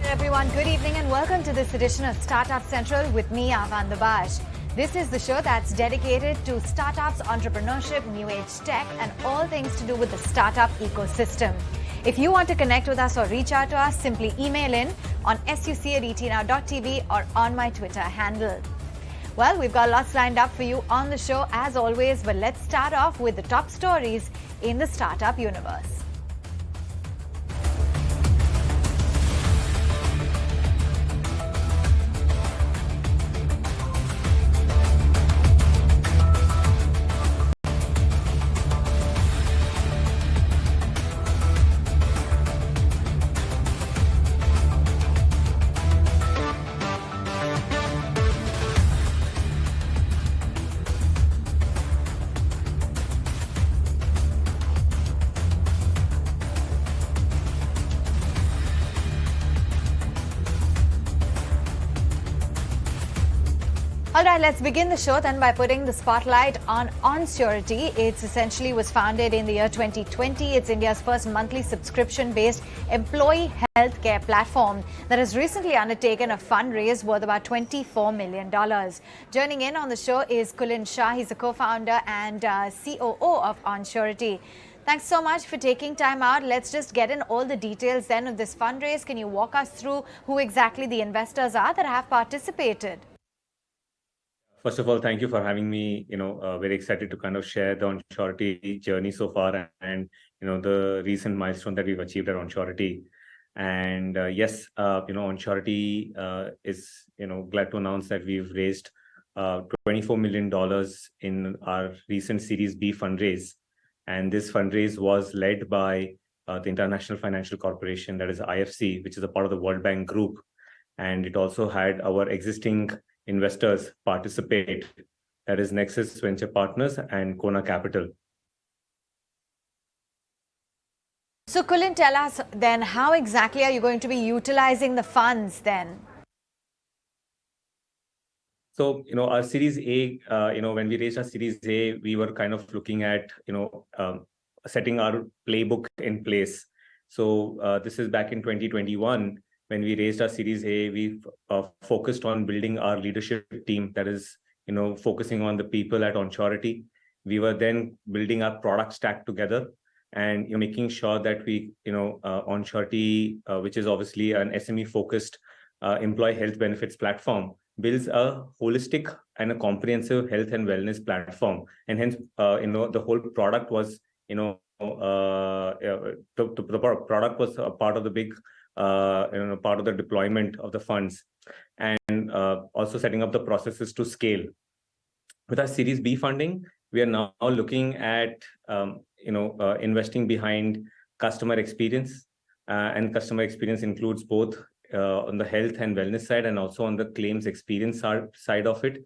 everyone, good evening and welcome to this edition of Startup Central with me, Avanne Dubash. This is the show that's dedicated to startups, entrepreneurship, new age tech and all things to do with the startup ecosystem. If you want to connect with us or reach out to us, simply email in on suc@etnow.tv or on my Twitter handle. Well, we've got lots lined up for you on the show as always, but let's start off with the top stories in the startup universe. All right, let's begin the show then by putting the spotlight on Onsurity. It essentially was founded in the year 2020. It's India's first monthly subscription-based employee healthcare platform that has recently undertaken a fundraise worth about $24 million. Joining in on the show is Kulin Shah. He's a co-founder and COO of Onsurity. Thanks so much for taking time out. Let's just get in all the details then of this fundraise. Can you walk us through who exactly the investors are that have participated? First of all, thank you for having me. Very excited to kind of share the Onsurity journey so far and the recent milestone that we've achieved at Onsurity. And yes, Onsurity is glad to announce that we've raised $24 million in our recent Series B fundraise. And this fundraise was led by the International Financial Corporation, that is IFC, which is a part of the World Bank Group. And it also had our existing investors participate, that is Nexus Venture Partners and Quona Capital. So Kulin, tell us then, how exactly are you going to be utilizing the funds then? So, our Series A, when we raised our Series A, we were kind of looking at, setting our playbook in place. So this is back in 2021. When we raised our Series A, we focused on building our leadership team, that is, focusing on the people at Onsurity. We were then building our product stack together and making sure that we, Onsurity, which is obviously an SME-focused employee health benefits platform, builds a holistic and a comprehensive health and wellness platform. And hence, the whole product was, the product was a part of the big part of the deployment of the funds and also setting up the processes to scale. With our Series B funding, we are now looking at, investing behind customer experience, and customer experience includes both on the health and wellness side and also on the claims experience side of it.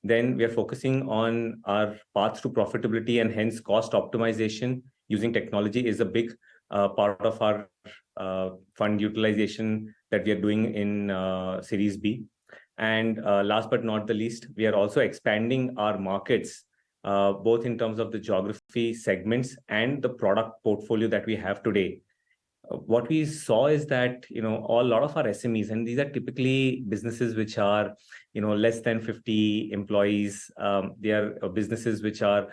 Then we are focusing on our path to profitability and hence cost optimization using technology is a big part of our fund utilization that we are doing in Series B. And last but not the least, we are also expanding our markets, both in terms of the geography segments and the product portfolio that we have today. What we saw is that, a lot of our SMEs, and these are typically businesses which are, less than 50 employees. They are businesses which are,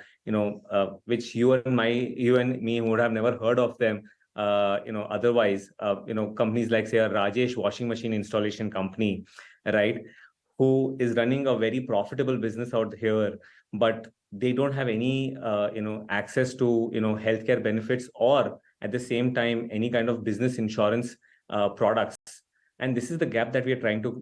which you and me would have never heard of them. Otherwise, companies like, say, a Rajesh washing machine installation company, right, who is running a very profitable business out here, but they don't have any, access to, healthcare benefits or at the same time, any kind of business insurance products. And this is the gap that we are trying to,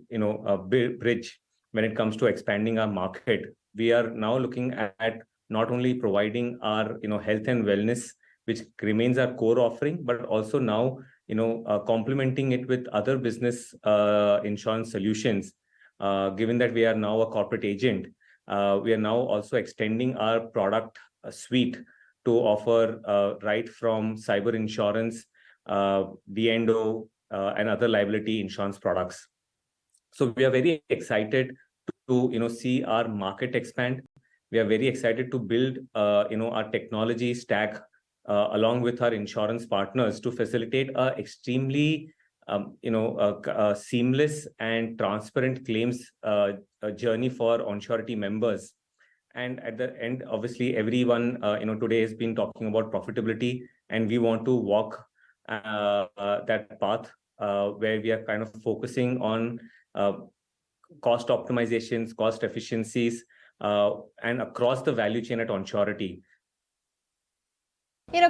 bridge when it comes to expanding our market. We are now looking at not only providing our, health and wellness, which remains our core offering, but also now, complementing it with other business insurance solutions. Given that we are now a corporate agent, we are now also extending our product suite to offer right from cyber insurance, D&O, and other liability insurance products. So we are very excited to see our market expand. We are very excited to build our technology stack along with our insurance partners to facilitate a extremely a seamless and transparent claims journey for Onsurity members. And at the end, obviously, everyone today has been talking about profitability, and we want to walk that path where we are kind of focusing on cost optimizations, cost efficiencies, and across the value chain at Onsurity.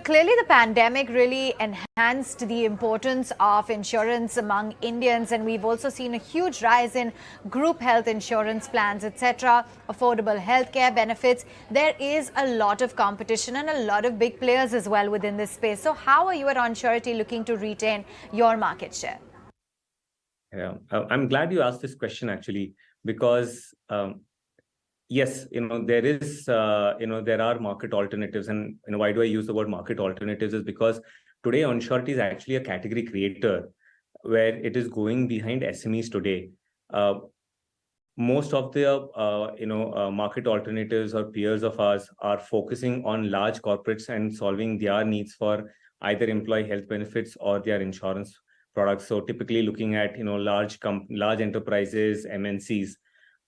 Clearly the pandemic really enhanced the importance of insurance among Indians, and we've also seen a huge rise in group health insurance plans, etc., affordable healthcare benefits. There is a lot of competition and a lot of big players as well within this space. So how are you at Onsurity looking to retain your market share? Yeah, I'm glad you asked this question actually, because yes, there is, there are market alternatives. And why do I use the word market alternatives is because today Onsurity is actually a category creator where it is going behind SMEs today. Most of the, market alternatives or peers of ours are focusing on large corporates and solving their needs for either employee health benefits or their insurance products. So typically looking at, large enterprises, MNCs.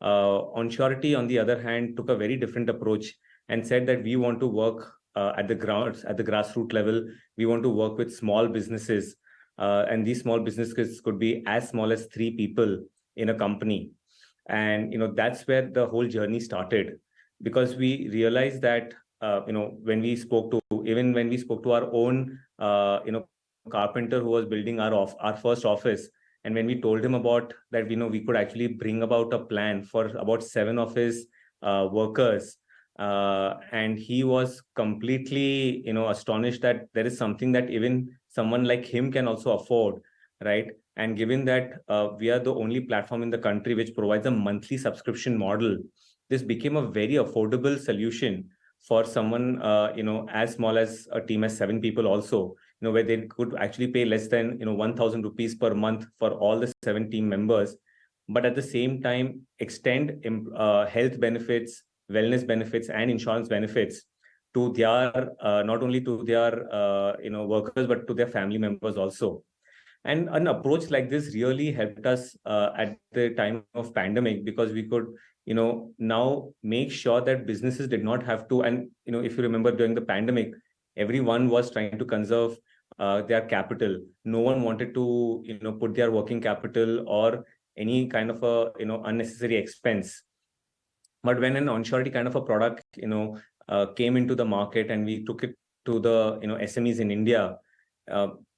Onsurity, on the other hand, took a very different approach and said that we want to work at the grassroots level. We want to work with small businesses, and these small businesses could be as small as 3 people in a company. And that's where the whole journey started, because we realized that when we spoke to our own carpenter who was building our first office. And when we told him about that, we could actually bring about a plan for about 7 of his workers. And he was completely, astonished that there is something that even someone like him can also afford, right? And given that we are the only platform in the country which provides a monthly subscription model, this became a very affordable solution for someone, as small as a team as 7 people also, where they could actually pay less than, 1,000 rupees per month for all the 7 team members, but at the same time extend health benefits, wellness benefits, and insurance benefits to their, not only to their, workers, but to their family members also. And an approach like this really helped us at the time of pandemic, because we could, now make sure that businesses did not have to. And, if you remember during the pandemic, everyone was trying to conserve their capital. No one wanted to, put their working capital or any kind of a, unnecessary expense. But when an Onsurity kind of a product, came into the market and we took it to the, SMEs in India,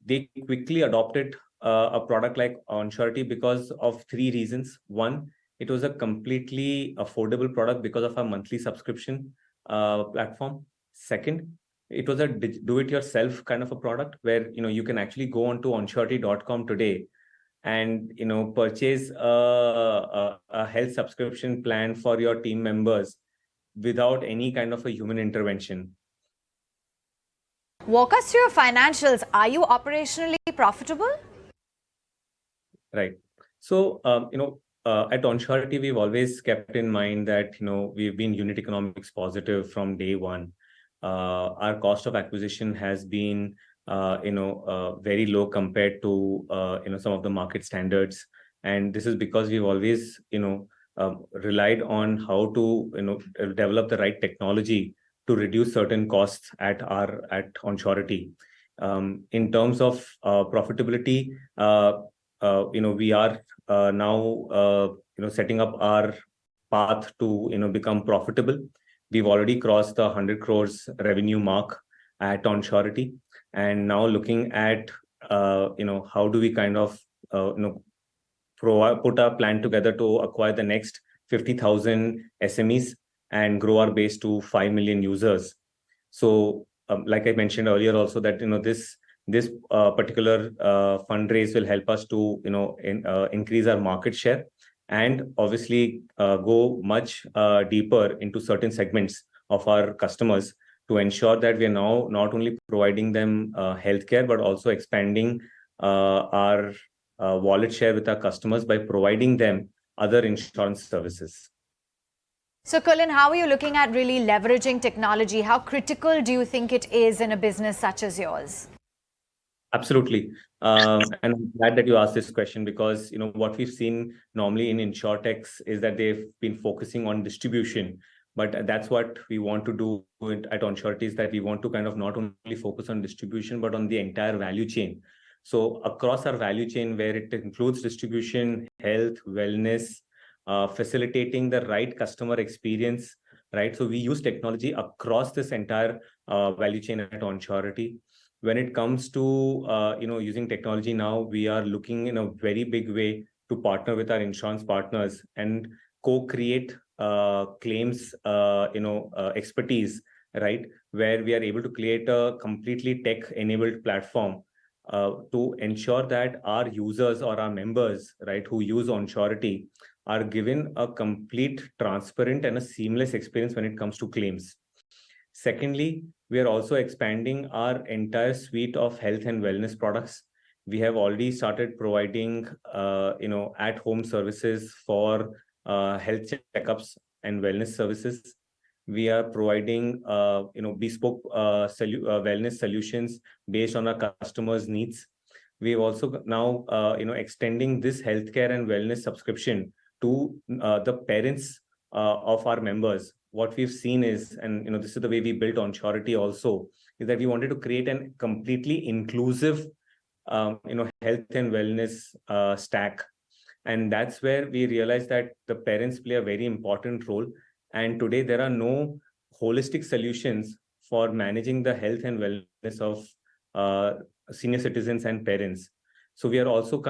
they quickly adopted a product like Onsurity because of 3 reasons. One, it was a completely affordable product because of our monthly subscription platform. Second, it was a do-it-yourself kind of a product where you can actually go onto onsurity.com today and purchase a health subscription plan for your team members without any kind of a human intervention. Walk us through your financials. Are you operationally profitable? Right. So, at Onsurity, we've always kept in mind that, we've been unit economics positive from day one. Our cost of acquisition has been, very low compared to, some of the market standards. And this is because we've always, relied on how to, develop the right technology to reduce certain costs at Onsurity. In terms of profitability, we are now, setting up our path to, become profitable. We've already crossed the 100 crores revenue mark at Onsurity, and now looking at, how do we kind of, put our plan together to acquire the next 50,000 SMEs and grow our base to 5 million users. So, like I mentioned earlier, also that this particular fundraise will help us to increase our market share and obviously go much deeper into certain segments of our customers to ensure that we are now not only providing them healthcare but also expanding our wallet share with our customers by providing them other insurance services. So, Kulin, how are you looking at really leveraging technology? How critical do you think it is in a business such as yours? Absolutely. And I'm glad that you asked this question because what we've seen normally in Insurtechs is that they've been focusing on distribution. But that's what we want to do at Onsurity, is that we want to kind of not only focus on distribution, but on the entire value chain. So across our value chain, where it includes distribution, health, wellness, facilitating the right customer experience, right? So we use technology across this entire value chain at Onsurity. When it comes to using technology now, we are looking in a very big way to partner with our insurance partners and co-create claims expertise, right, where we are able to create a completely tech-enabled platform to ensure that our users or our members, right, who use Onsurity are given a complete, transparent, and a seamless experience when it comes to claims. Secondly, we are also expanding our entire suite of health and wellness products. We have already started providing, at-home services for health checkups and wellness services. We are providing, bespoke wellness solutions based on our customers' needs. We've also now, extending this healthcare and wellness subscription to the parents of our members. What we've seen is, and this is the way we built Onsurity also, is that we wanted to create a completely inclusive, health and wellness stack. And that's where we realized that the parents play a very important role. And today there are no holistic solutions for managing the health and wellness of senior citizens and parents. So we are also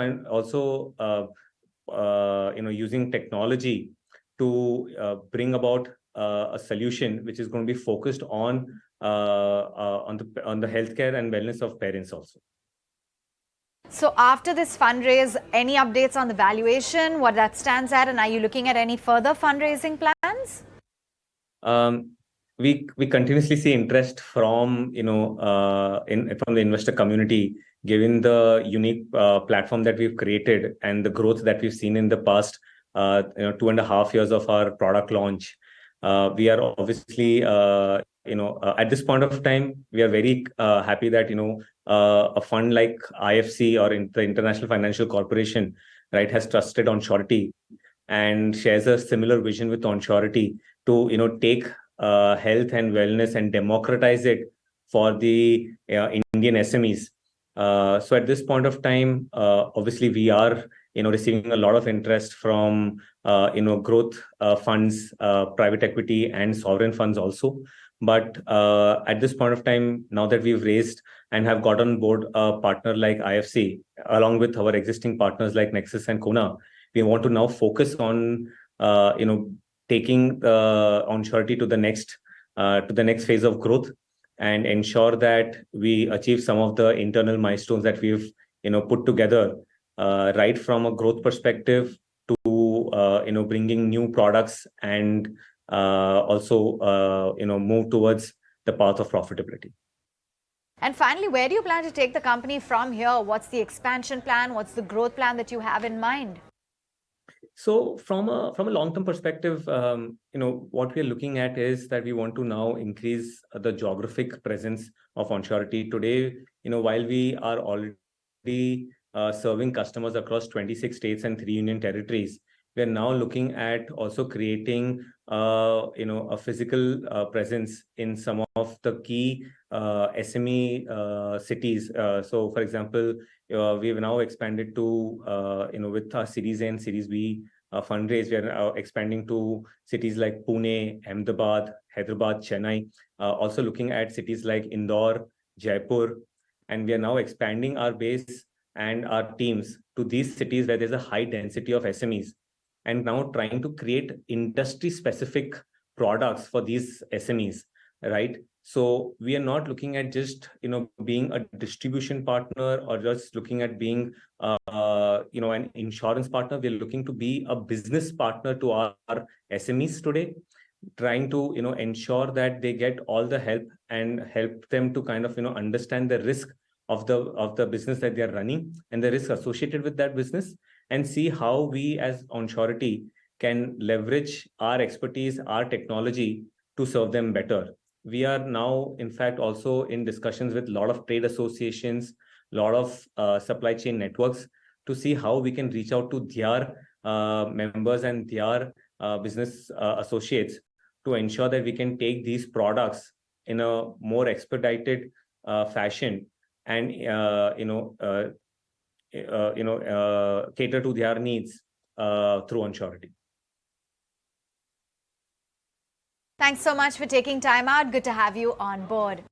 using technology to bring about a solution which is going to be focused on the healthcare and wellness of parents also. So after this fundraise, any updates on the valuation, what that stands at, and are you looking at any further fundraising plans? We continuously see interest from from the investor community, given the unique platform that we've created and the growth that we've seen in the past 2.5 years of our product launch. We are obviously at this point of time, we are very happy that a fund like IFC or the International Financial Corporation, right, has trusted Onsurity and shares a similar vision with Onsurity to take health and wellness and democratize it for the Indian SMEs. So at this point of time, obviously we are receiving a lot of interest from growth funds, private equity, and sovereign funds also. But at this point of time, now that we've raised and have got on board a partner like IFC, along with our existing partners like Nexus and Quona, we want to now focus on taking Onsurity to the next phase of growth and ensure that we achieve some of the internal milestones that we've put together, right from a growth perspective to bringing new products and also move towards the path of profitability. And finally, where do you plan to take the company from here? What's the expansion plan? What's the growth plan that you have in mind? So from a long-term perspective, what we're looking at is that we want to now increase the geographic presence of Onsurity. Today, while we are already serving customers across 26 states and 3 union territories, we are now looking at also creating a physical presence in some of the key SME cities. So, for example, we've now expanded to with our Series A and Series B fundraise, we are now expanding to cities like Pune, Ahmedabad, Hyderabad, Chennai. Also looking at cities like Indore, Jaipur, and we are now expanding our base and our teams to these cities where there's a high density of SMEs, and now trying to create industry-specific products for these SMEs, right? So we are not looking at just being a distribution partner or just looking at being an insurance partner. We're looking to be a business partner to our SMEs today, trying to ensure that they get all the help and help them to kind of understand the risk of the business that they are running and the risk associated with that business, and see how we as Onsurity can leverage our expertise, our technology to serve them better. We are now, in fact, also in discussions with a lot of trade associations, lot of supply chain networks to see how we can reach out to their members and their business associates to ensure that we can take these products in a more expedited fashion and cater to their needs through Onsurity. Thanks so much for taking time out. Good to have you on board.